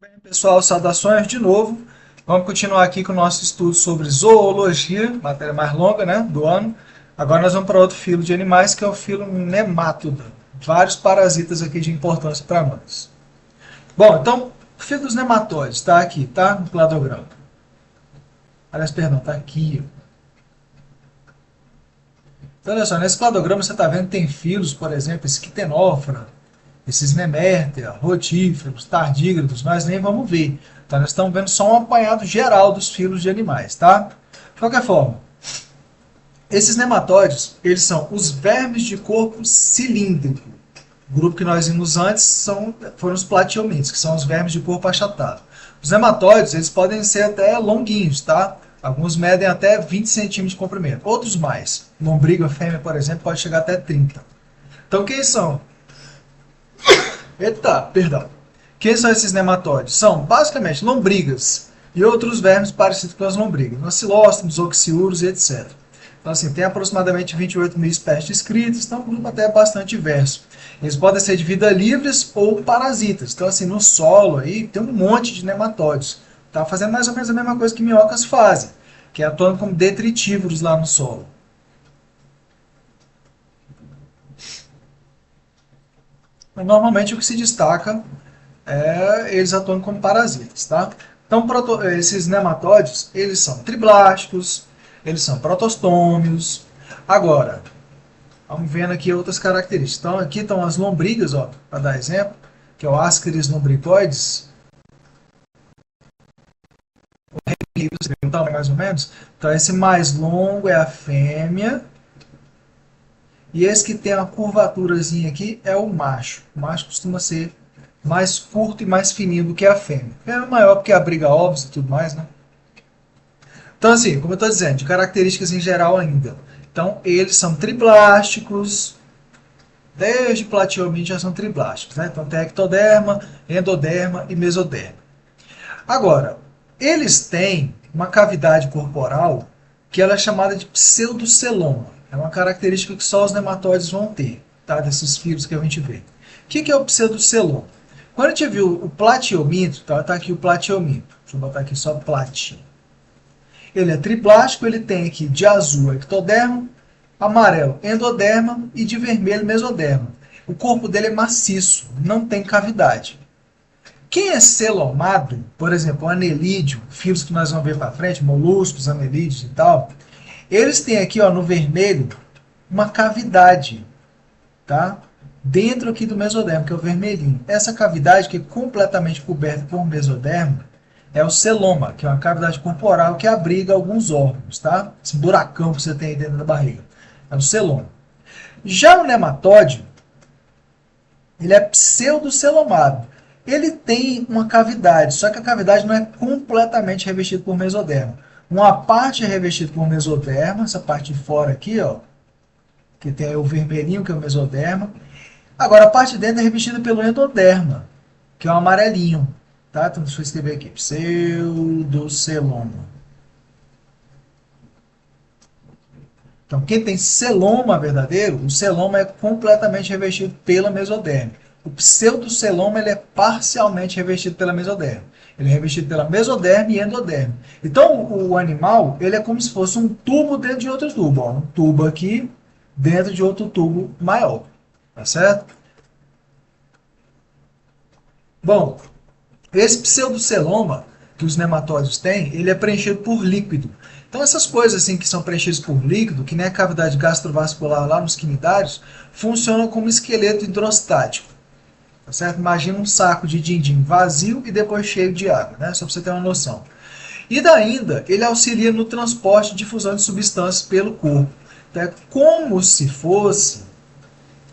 Bem, pessoal, saudações de novo. Vamos continuar aqui com o nosso estudo sobre zoologia, matéria mais longa, né, do ano. Agora nós vamos para outro filo de animais, que é o filo Nematoda. Vários parasitas aqui de importância para nós. Bom, então, o filo dos nematóides está aqui, tá? No cladograma. Aliás, perdão, está aqui. Então, olha só, nesse cladograma você está vendo que tem filos, por exemplo, esse Quitenófora, esses Nemértea, rotíferos, tardígrados, nós nem vamos ver. Então, nós estamos vendo só um apanhado geral dos filos de animais, tá? De qualquer forma, esses nematóides, eles são os vermes de corpo cilíndrico. O grupo que nós vimos antes foram os platiomites, que são os vermes de corpo achatado. Os nematóides, eles podem ser até longuinhos, tá? Alguns medem até 20 centímetros de comprimento, outros mais. Lombriga fêmea, por exemplo, pode chegar até 30. Então, quem são? Eita, perdão. Quem são esses nematóides? São basicamente lombrigas e outros vermes parecidos com as lombrigas, bacilóstomos, oxiúros e etc. Então, assim, tem aproximadamente 28 mil espécies descritas, então é um grupo até bastante diverso. Eles podem ser de vida livres ou parasitas. Então, assim, no solo aí tem um monte de nematóides. Tá fazendo mais ou menos a mesma coisa que minhocas fazem, que é atuando como detritívoros lá no solo. Mas, normalmente o que se destaca eles atuam como parasitas, tá? Então, esses nematóides, eles são triblásticos, eles são protostômios. Agora, vamos vendo aqui outras características. Então, aqui estão as lombrigas, ó, para dar exemplo, que é o Ascaris lombricoides. Você viu, mais ou menos? Então, esse mais longo é a fêmea. E esse que tem uma curvaturazinha aqui é o macho. O macho costuma ser mais curto e mais fininho do que a fêmea. A fêmea é maior porque abriga ovos e tudo mais, né? Então, assim, como eu estou dizendo, de características em geral ainda. Então, eles são triblásticos, desde platiomite já são triblásticos, né? Então, tem ectoderma, endoderma e mesoderma. Agora, eles têm uma cavidade corporal que ela é chamada de pseudoceloma. É uma característica que só os nematóides vão ter, tá? Desses filos que a gente vê. O que é o pseudoceloma? Quando a gente viu o platiomito, tá aqui o platiomito. Deixa eu botar aqui só platinho. Ele é triplástico, ele tem aqui de azul ectoderma, amarelo endoderma e de vermelho mesoderma. O corpo dele é maciço, não tem cavidade. Quem é celomado, por exemplo, o anelídeo, fios que nós vamos ver para frente, moluscos, anelídeos e tal, eles têm aqui, ó, no vermelho uma cavidade, tá? Dentro aqui do mesoderma, que é o vermelhinho. Essa cavidade, que é completamente coberta por mesoderma, é o celoma, que é uma cavidade corporal que abriga alguns órgãos, tá? Esse buracão que você tem aí dentro da barriga. É o celoma. Já o nematóide, ele é pseudocelomado. Ele tem uma cavidade, só que a cavidade não é completamente revestida por mesoderma. Uma parte é revestida por mesoderma, essa parte de fora aqui, ó, que tem o vermelhinho, que é o mesoderma. Agora, a parte de dentro é revestida pelo endoderma, que é o amarelinho. Tá? Então, deixa eu escrever aqui, pseudoceloma. Então, quem tem celoma verdadeiro, o celoma é completamente revestido pela mesoderma. O pseudoceloma ele é parcialmente revestido pela mesoderma. Ele é revestido pela mesoderma e endoderma. Então, o animal ele é como se fosse um tubo dentro de outro tubo. Ó. Um tubo aqui dentro de outro tubo maior. Tá certo? Bom, esse pseudoceloma que os nematóides têm, ele é preenchido por líquido. Então essas coisas assim que são preenchidas por líquido, que nem a cavidade gastrovascular lá nos quinidários, funcionam como esqueleto hidrostático. Tá certo? Imagina um saco de din-din vazio e depois cheio de água, né? Só para você ter uma noção. E ainda, ele auxilia no transporte e difusão de substâncias pelo corpo. Então é como se fosse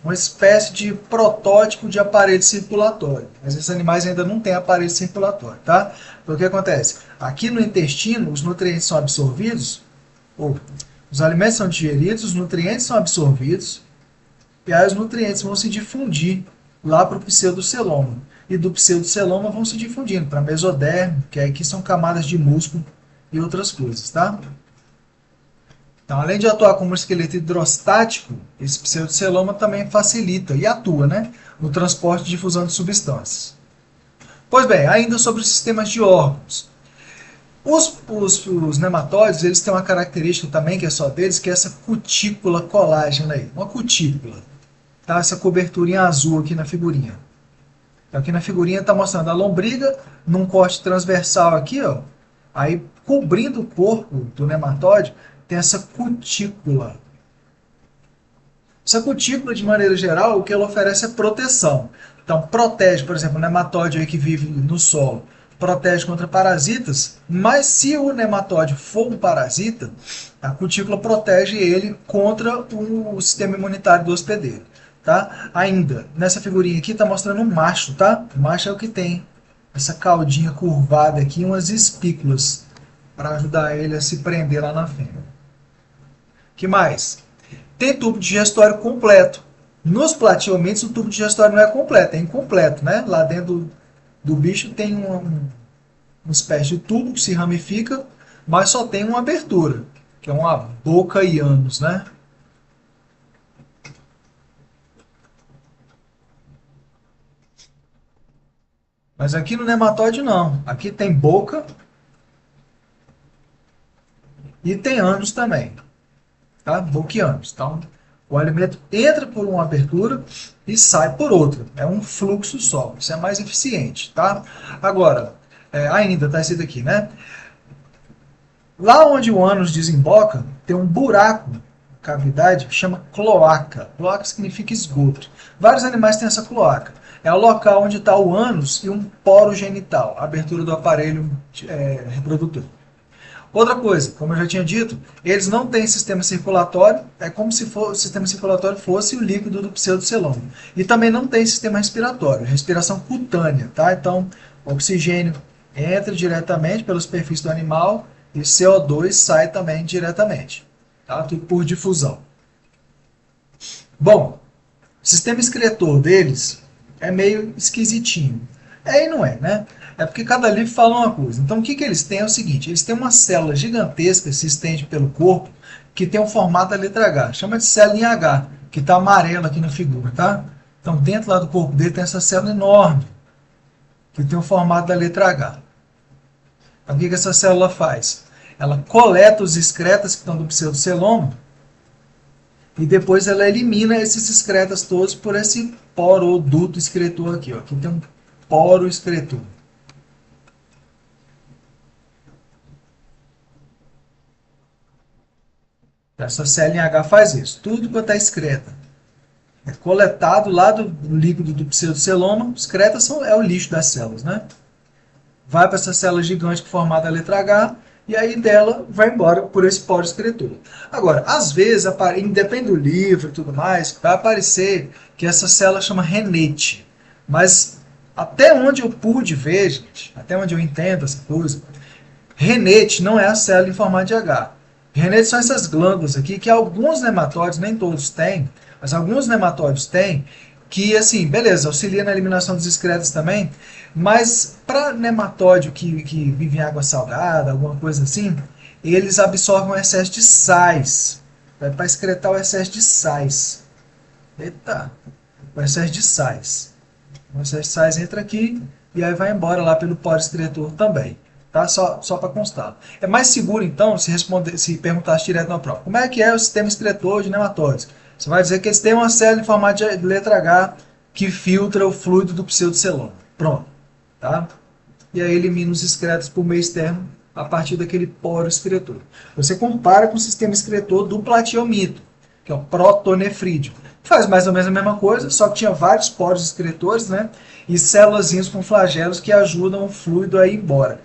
uma espécie de protótipo de aparelho circulatório. Mas esses animais ainda não têm aparelho circulatório, tá? Então o que acontece? Aqui no intestino, os nutrientes são absorvidos, ou os alimentos são digeridos, os nutrientes são absorvidos, e aí os nutrientes vão se difundir lá para o pseudoceloma. E do pseudoceloma vão se difundindo para mesodermo, que aqui são camadas de músculo e outras coisas, tá? Então, além de atuar como esqueleto hidrostático, esse pseudoceloma também facilita e atua, né, no transporte e difusão de substâncias. Pois bem, ainda sobre os sistemas de órgãos. Os nematóides, eles têm uma característica também que é só deles, que é essa cutícula colágena aí. Uma cutícula. Tá? Essa cobertura em azul aqui na figurinha. Então, aqui na figurinha está mostrando a lombriga num corte transversal aqui, ó. Aí, cobrindo o corpo do nematóide, tem essa cutícula. Essa cutícula, de maneira geral, o que ela oferece é proteção. Então, protege, por exemplo, o nematóide aí que vive no solo, protege contra parasitas, mas se o nematóide for um parasita, a cutícula protege ele contra o sistema imunitário do hospedeiro. Tá? Ainda, nessa figurinha aqui está mostrando um macho, tá? O macho é o que tem essa caudinha curvada aqui, umas espículas, para ajudar ele a se prender lá na fêmea. Que mais? Tem tubo digestório completo. Nos platiomites o tubo digestório não é completo, é incompleto, né? Lá dentro do bicho tem uma espécie de tubo que se ramifica, mas só tem uma abertura, que é uma boca e ânus, né? Mas aqui no nematóide não. Aqui tem boca e tem ânus também. Tá? Boca e ânus. Então, o alimento entra por uma abertura e sai por outra. É um fluxo só. Isso é mais eficiente. Tá? Agora, ainda está escrito aqui, né? Lá onde o ânus desemboca, tem um buraco, cavidade, que chama cloaca. Cloaca significa esgoto. Vários animais têm essa cloaca. É o local onde está o ânus e um poro genital, a abertura do aparelho reprodutor. Outra coisa, como eu já tinha dito, eles não têm sistema circulatório, é como se o sistema circulatório fosse o líquido do pseudoceloma. E também não tem sistema respiratório, respiração cutânea, tá? Então, o oxigênio entra diretamente pela superfície do animal e CO2 sai também diretamente, tá? Tudo por difusão. Bom, o sistema excretor deles é meio esquisitinho. É e não é, né? É porque cada livro fala uma coisa. Então, o que eles têm é o seguinte: eles têm uma célula gigantesca que se estende pelo corpo, que tem o formato da letra H. Chama de célula em H, que está amarela aqui na figura, tá? Então, dentro lá do corpo dele tem essa célula enorme, que tem o formato da letra H. Então, o que essa célula faz? Ela coleta os excretas que estão do pseudoceloma e depois ela elimina esses excretas todos por esse poroduto excretor aqui. Ó. Aqui tem um poro excretor. Essa célula em H faz isso. Tudo quanto é excreta é coletado lá do líquido do pseudoceloma. Excretas é o lixo das células, né? Vai para essa célula gigante formada a letra H e aí dela vai embora por esse poro excretor. Agora, às vezes, independe do livro e tudo mais, vai aparecer que essa célula chama renete. Mas até onde eu pude ver, gente, até onde eu entendo essa coisa, renete não é a célula em formato de H. Renete são essas glândulas aqui que alguns nematóides, nem todos têm, mas alguns nematóides têm, que, assim, beleza, auxilia na eliminação dos excretas também, mas para nematóide que vive em água salgada, alguma coisa assim, eles absorvem o excesso de sais. Vai para excretar o excesso de sais. Eita, o excesso de sais. O excesso de sais entra aqui e aí vai embora lá pelo poro excretor também. Tá? Só para constar. É mais seguro, então, se perguntasse direto na prova. Como é que é o sistema excretor de nematóides? Você vai dizer que eles têm uma célula em formato de letra H que filtra o fluido do pseudoceloma. Pronto. Tá? E aí elimina os excretos por meio externo a partir daquele poro excretor. Você compara com o sistema excretor do platiomito, que é o protonefrídeo. Faz mais ou menos a mesma coisa, só que tinha vários poros excretores, né? E células com flagelos que ajudam o fluido a ir embora,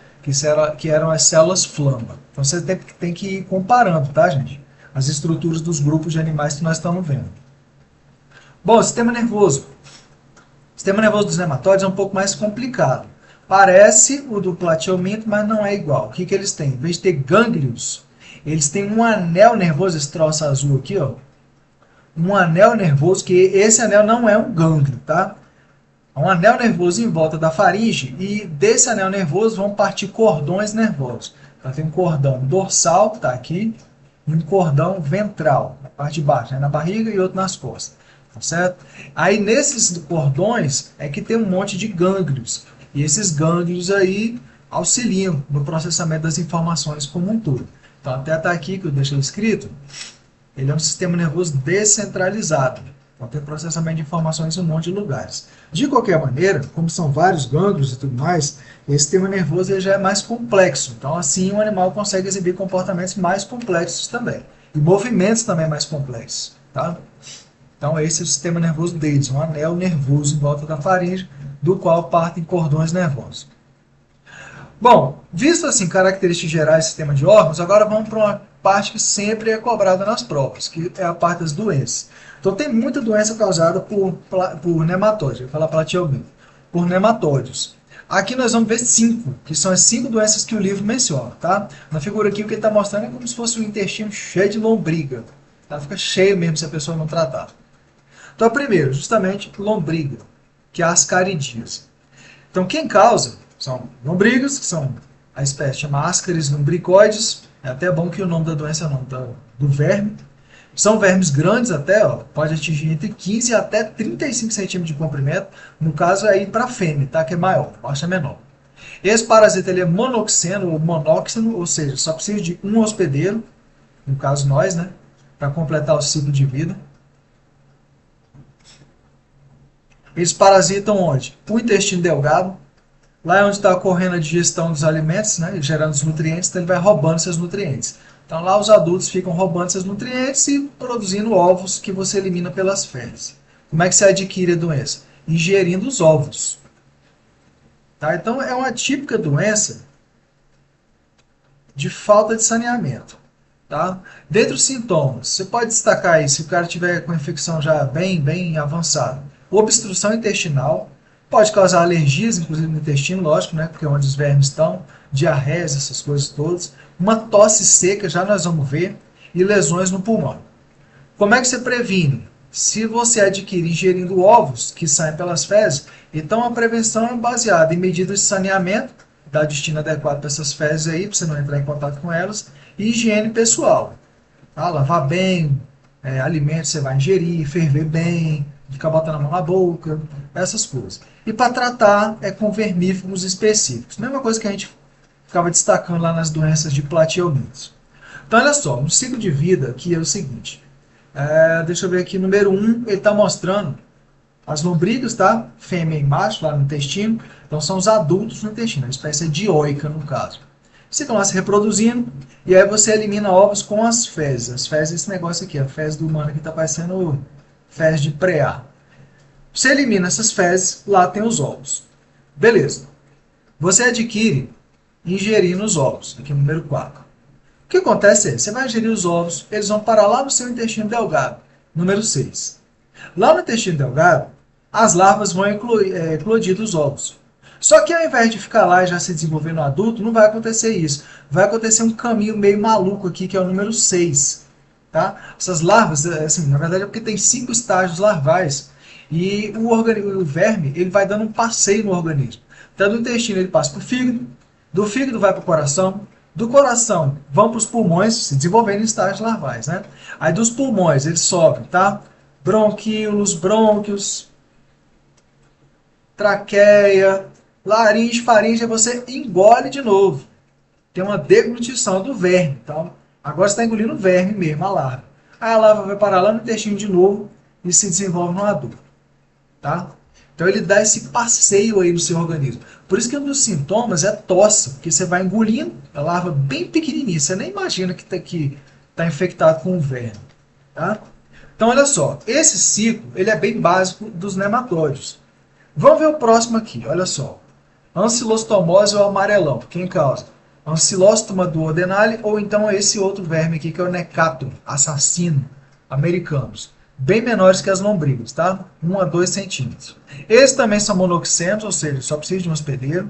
que eram as células flama. Então você tem que ir comparando, tá, gente? As estruturas dos grupos de animais que nós estamos vendo. Bom, o sistema nervoso. O sistema nervoso dos nematóides é um pouco mais complicado. Parece o do platiomito, mas não é igual. O que eles têm? Em vez de ter gânglios, eles têm um anel nervoso, esse troço azul aqui, ó. Um anel nervoso, que esse anel não é um gânglio, tá? É um anel nervoso em volta da faringe e desse anel nervoso vão partir cordões nervosos. Então tem um cordão dorsal, que está aqui, e um cordão ventral, na parte de baixo, né? Na barriga e outro nas costas. Tá certo? Aí nesses cordões é que tem um monte de gânglios. E esses gânglios aí auxiliam no processamento das informações como um todo. Então, até está aqui que eu deixei escrito, ele é um sistema nervoso descentralizado. Então, tem processamento de informações em um monte de lugares. De qualquer maneira, como são vários gânglios e tudo mais, esse sistema nervoso ele já é mais complexo. Então, assim, o animal consegue exibir comportamentos mais complexos também. E movimentos também mais complexos. Tá? Então, esse é o sistema nervoso deles, um anel nervoso em volta da faringe, do qual partem cordões nervosos. Bom, visto assim características gerais do sistema de órgãos, agora vamos para uma parte que sempre é cobrada nas provas, que é a parte das doenças. Então tem muita doença causada por nematóides, eu vou falar platiomito, por nematóides. Aqui nós vamos ver 5, que são as 5 doenças que o livro menciona. Tá? Na figura aqui o que ele está mostrando é como se fosse um intestino cheio de lombriga. Tá? Fica cheio mesmo se a pessoa não tratar. Então, primeiro, justamente lombriga, que é a ascaridíase. Então, quem causa são lombrigas, que são a espécie chama Ascaris lumbricoides. É até bom que o nome da doença é o nome do verme. São vermes grandes até, ó, pode atingir entre 15 até 35 centímetros de comprimento. No caso, é ir para a fêmea, tá? Que é maior, macho é menor. Esse parasita ele é monoxeno ou monóxeno, ou seja, só precisa de um hospedeiro, no caso nós, né? Para completar o ciclo de vida. Eles parasitam onde? O intestino delgado. Lá é onde está ocorrendo a digestão dos alimentos, né, gerando os nutrientes, então ele vai roubando esses nutrientes. Então lá os adultos ficam roubando esses nutrientes e produzindo ovos que você elimina pelas fezes. Como é que você adquire a doença? Ingerindo os ovos. Tá? Então é uma típica doença de falta de saneamento. Tá? Dentre os sintomas, você pode destacar aí, se o cara tiver com infecção já bem avançada, obstrução intestinal, pode causar alergias, inclusive no intestino, lógico, né, porque é onde os vermes estão, diarreias, essas coisas todas, uma tosse seca, já nós vamos ver, e lesões no pulmão. Como é que você previne? Se você adquirir ingerindo ovos que saem pelas fezes, então a prevenção é baseada em medidas de saneamento, dar destino adequado para essas fezes aí, para você não entrar em contato com elas, e higiene pessoal. Tá? Lavar bem, alimentos você vai ingerir, ferver bem, ficar botando a mão na boca, essas coisas. E para tratar é com vermífugos específicos. Mesma coisa que a gente ficava destacando lá nas doenças de platiomites. Então, olha só, um ciclo de vida aqui é o seguinte. Deixa eu ver aqui, número 1, ele está mostrando as lombrigas, tá? Fêmea e macho, lá no intestino. Então, são os adultos no intestino, a espécie dioica, no caso. Ficam lá se reproduzindo, e aí você elimina ovos com as fezes. As fezes, esse negócio aqui, a fezes do humano aqui está parecendo fezes de preá. Você elimina essas fezes, lá tem os ovos. Beleza. Você adquire ingerindo os ovos, aqui no número 4. O que acontece é, você vai ingerir os ovos, eles vão parar lá no seu intestino delgado, número 6. Lá no intestino delgado, as larvas vão eclodir dos ovos. Só que ao invés de ficar lá e já se desenvolver no adulto, não vai acontecer isso. Vai acontecer um caminho meio maluco aqui, que é o número 6. Tá? Essas larvas, assim, na verdade é porque tem 5 estágios larvais. E o verme ele vai dando um passeio no organismo. Então do intestino ele passa para o fígado, do fígado vai para o coração, do coração vão para os pulmões, se desenvolvendo em estágios larvais. Né? Aí dos pulmões ele sobe, tá? Bronquíolos, brônquios, traqueia, laringe, faringe, você engole de novo. Tem uma deglutição do verme. Tá? Agora você está engolindo o verme mesmo, a larva. Aí a larva vai parar lá no intestino de novo e se desenvolve no adulto. Tá? Então ele dá esse passeio aí no seu organismo. Por isso que um dos sintomas é tosse, porque você vai engolindo a larva bem pequenininha, você nem imagina que está infectado com um verme. Tá? Então olha só, esse ciclo ele é bem básico dos nematóides. Vamos ver o próximo aqui, olha só. Ancilostomose ou amarelão, quem causa? Ancilostoma duodenale ou então esse outro verme aqui que é o Necatum, assassino, americanos. Bem menores que as lombrigas, tá? 1 a 2 centímetros. Esses também são monoxenos, ou seja, só precisa de um hospedeiro.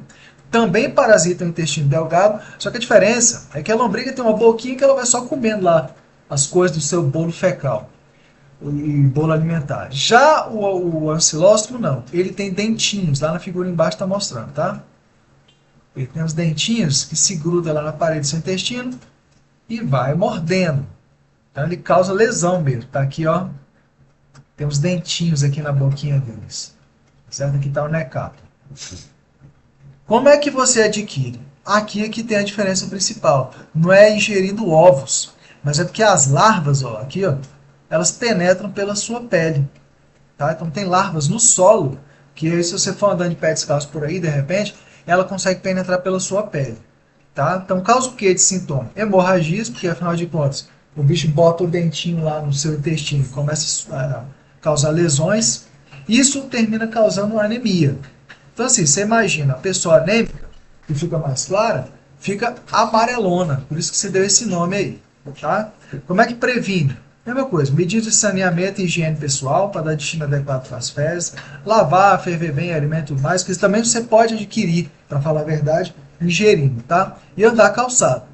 Também parasitam o intestino delgado, só que a diferença é que a lombriga tem uma boquinha que ela vai só comendo lá as coisas do seu bolo fecal e bolo alimentar. Já o ancilóstomo não, ele tem dentinhos, lá na figura embaixo está mostrando, tá? Ele tem os dentinhos que se grudam lá na parede do seu intestino e vai mordendo. Então ele causa lesão mesmo, tá aqui, ó. Tem uns dentinhos aqui na boquinha deles. Certo? Aqui está o necato. Como é que você adquire? Aqui é que tem a diferença principal. Não é ingerindo ovos, mas é porque as larvas, ó, aqui, ó, elas penetram pela sua pele. Tá? Então tem larvas no solo, que aí, se você for andando de pé descalço por aí, de repente, ela consegue penetrar pela sua pele. Tá? Então causa o que de sintoma? Hemorragias, porque afinal de contas, o bicho bota o dentinho lá no seu intestino, começa a causar lesões, isso termina causando anemia. Então assim, você imagina, a pessoa anêmica, que fica mais clara, fica amarelona, por isso que você deu esse nome aí. Tá? Como é que previne? Mesma coisa, medidas de saneamento e higiene pessoal para dar destino adequado para as fezes, lavar, ferver bem alimento e mais, que isso também você pode adquirir, para falar a verdade, ingerindo, tá? E andar calçado,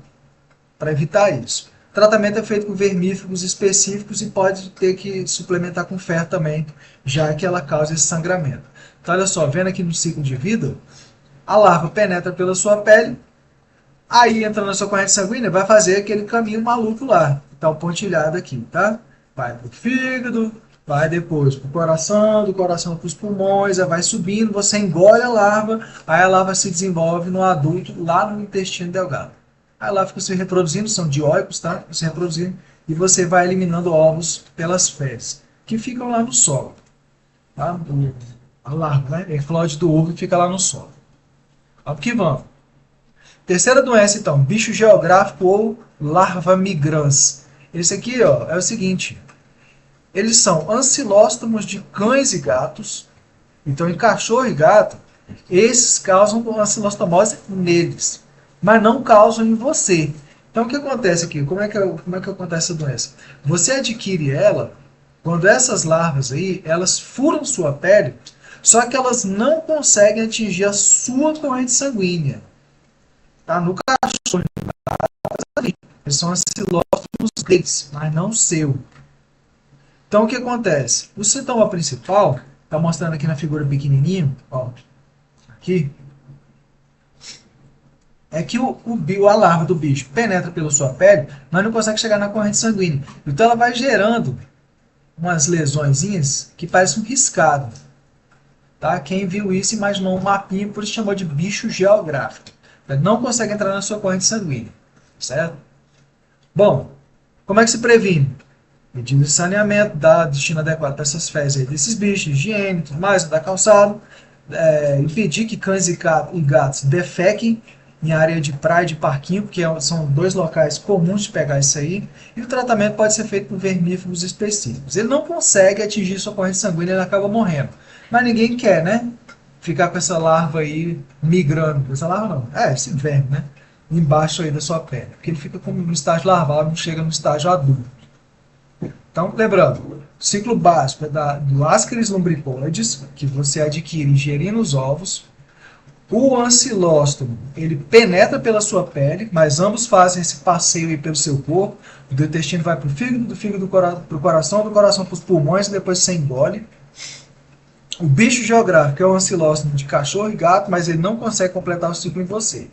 para evitar isso. O tratamento é feito com vermífugos específicos e pode ter que suplementar com ferro também, já que ela causa esse sangramento. Então, olha só, vendo aqui no ciclo de vida, a larva penetra pela sua pele, aí entra na sua corrente sanguínea, vai fazer aquele caminho maluco lá, que tá o pontilhado aqui, tá? Vai pro fígado, vai depois pro coração, do coração para os pulmões, aí vai subindo, você engole a larva, aí a larva se desenvolve no adulto, lá no intestino delgado. Aí lá fica se reproduzindo, são dioicos, tá? Se reproduzindo, e você vai eliminando ovos pelas fezes, que ficam lá no solo. Tá? A larva, né? Eclode do ovo e fica lá no solo. Vamos que vamos. Terceira doença, então, bicho geográfico ou larva migrans. Esse aqui, ó, é o seguinte, eles são ancilóstomos de cães e gatos. Então, em cachorro e gato, esses causam ancilostomose neles, mas não causam em você. Então, o que acontece aqui? Como é que acontece a doença? Você adquire ela quando essas larvas aí, elas furam sua pele, só que elas não conseguem atingir a sua corrente sanguínea. Tá? No cachorro, eles são ancilóstomos deles, mas não seu. Então, o que acontece? O sintoma principal, está mostrando aqui na figura pequenininho, ó, aqui, é que a larva do bicho penetra pela sua pele, mas não consegue chegar na corrente sanguínea. Então, ela vai gerando umas lesõezinhas que parecem um riscado. Tá? Quem viu isso imaginou um mapinha, por isso chamou de bicho geográfico. Não consegue entrar na sua corrente sanguínea. Certo? Bom, como é que se previne? Medidas de saneamento, dar destino adequado para essas fezes aí desses bichos, higiene, tudo mais, dar calçado, impedir que cães e gatos defequem em área de praia e de parquinho, porque são dois locais comuns de pegar isso aí, e o tratamento pode ser feito com vermífugos específicos. Ele não consegue atingir sua corrente sanguínea e ele acaba morrendo. Mas ninguém quer, né? Ficar com essa larva aí migrando. Essa larva não, esse verme, né? Embaixo aí da sua pele. Porque ele fica como no estágio larval, não chega no estágio adulto. Então, lembrando, o ciclo básico é do Ascaris lumbricoides, que você adquire ingerindo os ovos. O ancilóstomo, ele penetra pela sua pele, mas ambos fazem esse passeio aí pelo seu corpo. Do intestino vai para o fígado, do fígado para o coração, do coração para os pulmões e depois você engole. O bicho geográfico é o ancilóstomo de cachorro e gato, mas ele não consegue completar o ciclo em você.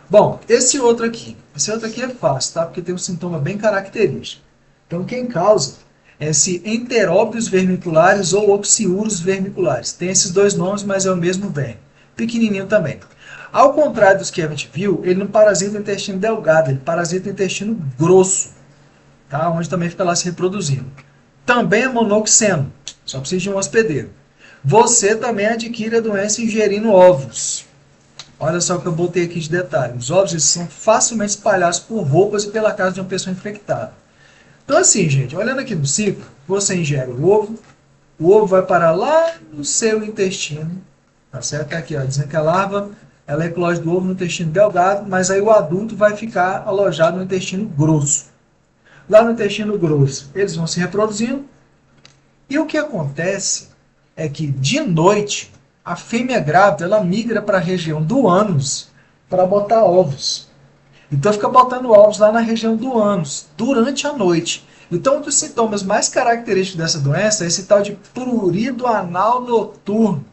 Bom, esse outro aqui é fácil, tá? Porque tem um sintoma bem característico. Então, quem causa é esse enteróbios vermiculares ou oxiúros vermiculares. Tem esses dois nomes, mas é o mesmo verme. Pequenininho também. Ao contrário dos que a gente viu, ele não parasita o intestino delgado, ele parasita o intestino grosso, tá? Onde também fica lá se reproduzindo. Também é monoxeno, só precisa de um hospedeiro. Você também adquire a doença ingerindo ovos. Olha só o que eu botei aqui de detalhe. Os ovos eles são facilmente espalhados por roupas e pela casa de uma pessoa infectada. Então assim, gente, olhando aqui no ciclo, você ingere o ovo vai parar lá no seu intestino, tá certo? Aqui, ó, dizendo que a larva ela eclode do ovo no intestino delgado, mas aí o adulto vai ficar alojado no intestino grosso. Lá no intestino grosso, eles vão se reproduzindo, e o que acontece é que de noite a fêmea grávida ela migra para a região do ânus para botar ovos. Então fica botando ovos lá na região do ânus durante a noite. Então um dos sintomas mais característicos dessa doença é esse tal de prurido anal noturno,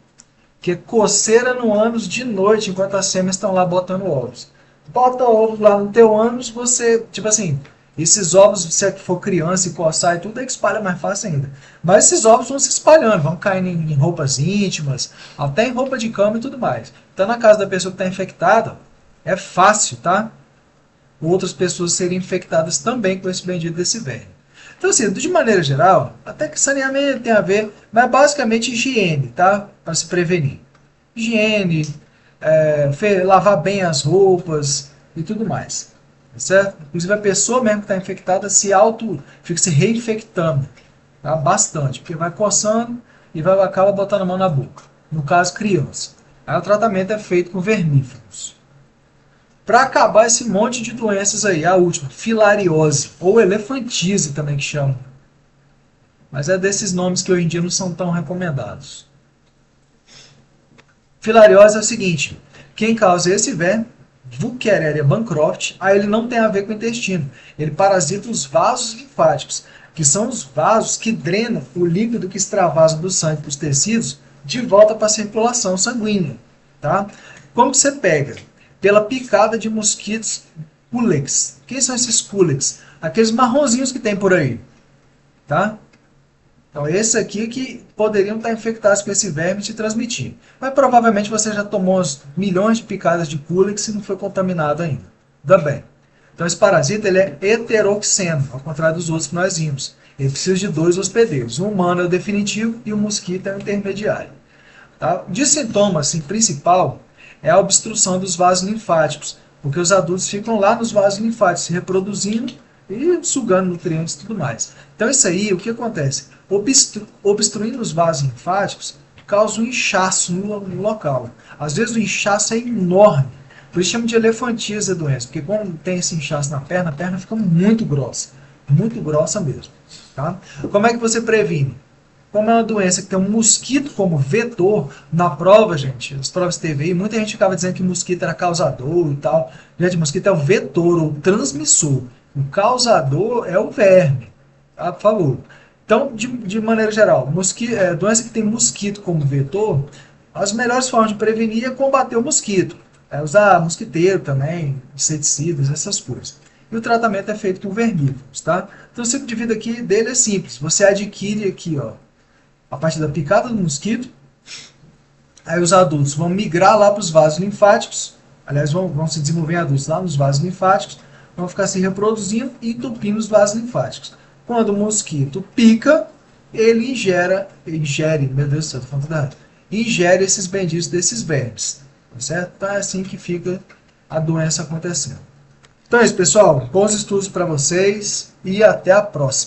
que é coceira no ânus de noite enquanto as fêmeas estão lá botando ovos. Bota ovos lá no teu ânus, você, tipo assim, Esses ovos, se for criança e coçar e tudo, é que espalha mais fácil ainda. Mas esses ovos vão se espalhando, vão caindo em roupas íntimas, até em roupa de cama e tudo mais. Então, na casa da pessoa que está infectada, é fácil, tá? Outras pessoas serem infectadas também com esse bendito desse verme. Então, assim, de maneira geral, até que saneamento tem a ver, mas basicamente higiene, tá? Para se prevenir. Higiene, lavar bem as roupas e tudo mais. Certo? Inclusive a pessoa mesmo que está infectada fica se reinfectando, tá? Bastante, porque vai coçando e acaba botando a mão na boca. No caso, criança. Aí o tratamento é feito com vermífugos. Para acabar esse monte de doenças aí, a última, filariose, ou elefantise também que chama. Mas é desses nomes que hoje em dia não são tão recomendados. Filariose é o seguinte, quem causa esse verme, Wuchereria bancroft, aí ele não tem a ver com o intestino. Ele parasita os vasos linfáticos, que são os vasos que drenam o líquido que extravasa do sangue para os tecidos de volta para a circulação sanguínea. Tá? Como que você pega? Pela picada de mosquitos culex. Quem são esses culex? Aqueles marronzinhos que tem por aí. Tá? Então, esse aqui que poderiam estar infectados com esse verme e te transmitir. Mas provavelmente você já tomou milhões de picadas de culex e não foi contaminado ainda. Ainda bem. Então, esse parasita ele é heteroxeno, ao contrário dos outros que nós vimos. Ele precisa de dois hospedeiros. O humano é o definitivo e o mosquito é o intermediário. Tá? De sintoma assim, principal é a obstrução dos vasos linfáticos, porque os adultos ficam lá nos vasos linfáticos se reproduzindo e sugando nutrientes e tudo mais. Então isso aí, o que acontece? Obstruindo os vasos linfáticos causa um inchaço no local. Às vezes o inchaço é enorme, por isso chama de elefantise a doença, porque quando tem esse inchaço na perna, a perna fica muito grossa mesmo. Tá? Como é que você previne? Como é uma doença que tem um mosquito como vetor, na prova, gente, as provas teve aí, muita gente ficava dizendo que mosquito era causador e tal. Gente, mosquito é o vetor, ou transmissor. O causador é o verme, tá? Por favor. Então, de maneira geral, doença que tem mosquito como vetor, as melhores formas de prevenir é combater o mosquito. É usar mosquiteiro também, inseticidas, essas coisas. E o tratamento é feito com vermífugos, tá? Então o ciclo de vida aqui dele é simples. Você adquire aqui, ó, a partir da picada do mosquito, aí os adultos vão migrar lá para os vasos linfáticos, aliás, vão se desenvolver em adultos lá nos vasos linfáticos, vão ficar se reproduzindo e entupindo os vasos linfáticos. Quando o mosquito pica, ele ingere, meu Deus do céu, tô falando tudo errado, ingere esses benditos desses vermes, tá certo? Então é assim que fica a doença acontecendo. Então é isso, pessoal. Bons estudos para vocês e até a próxima.